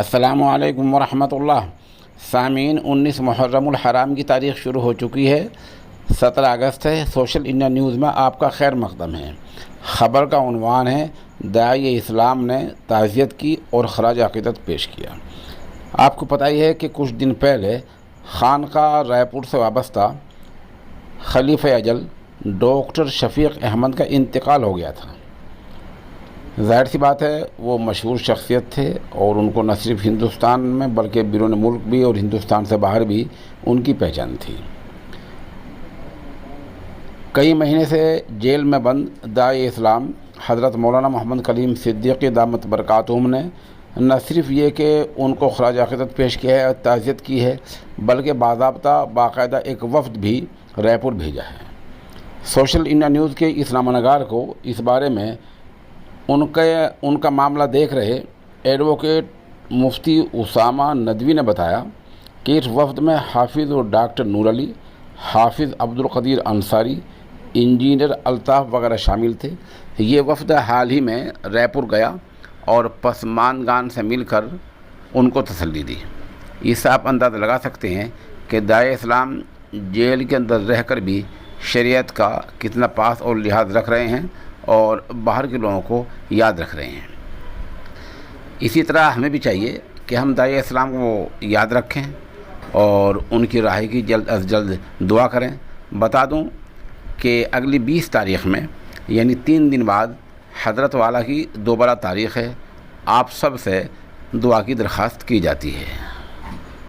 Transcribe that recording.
السلام علیکم ورحمۃ اللہ۔ سامعین، 19 محرم الحرام کی تاریخ شروع ہو چکی ہے۔ 17 اگست ہے۔ سوشل انڈیا نیوز میں آپ کا خیر مقدم ہے۔ خبر کا عنوان ہے داعی اسلام نے تعزیت کی اور خراج عقیدت پیش کیا۔ آپ کو پتہ ہی ہے کہ کچھ دن پہلے خانقاہ رائے پور سے وابستہ خلیفہ اجل ڈاکٹر شفیق احمد کا انتقال ہو گیا تھا۔ ظاہر سی بات ہے وہ مشہور شخصیت تھے اور ان کو نہ صرف ہندوستان میں بلکہ بیرون ملک بھی اور ہندوستان سے باہر بھی ان کی پہچان تھی۔ کئی مہینے سے جیل میں بند داعی اسلام حضرت مولانا محمد کلیم صدیقی دامت برکاتہم نے نہ صرف یہ کہ ان کو خراج عقیدت پیش کیا ہے اور تعزیت کی ہے، بلکہ باقاعدہ ایک وفد بھی رائے پور بھیجا ہے۔ سوشل انڈیا نیوز کے اس نامہ نگار کو اس بارے میں ان کا معاملہ دیکھ رہے ایڈوکیٹ مفتی اسامہ ندوی نے بتایا کہ اس وفد میں حافظ اور ڈاکٹر نور علی، حافظ عبدالقدیر انصاری، انجینئر الطاف وغیرہ شامل تھے۔ یہ وفد حال ہی میں رائے پور گیا اور پسماندگان سے مل کر ان کو تسلی دی۔ اس سے آپ اندازہ لگا سکتے ہیں کہ داعی اسلام جیل کے اندر رہ کر بھی شریعت کا کتنا پاس اور لحاظ رکھ رہے ہیں اور باہر کے لوگوں کو یاد رکھ رہے ہیں۔ اسی طرح ہمیں بھی چاہیے کہ ہم داعی اسلام کو یاد رکھیں اور ان کی رہائی کی جلد از جلد دعا کریں۔ بتا دوں کہ اگلی 20 تاریخ میں یعنی 3 دن بعد حضرت والا کی دوبارہ تاریخ ہے۔ آپ سب سے دعا کی درخواست کی جاتی ہے۔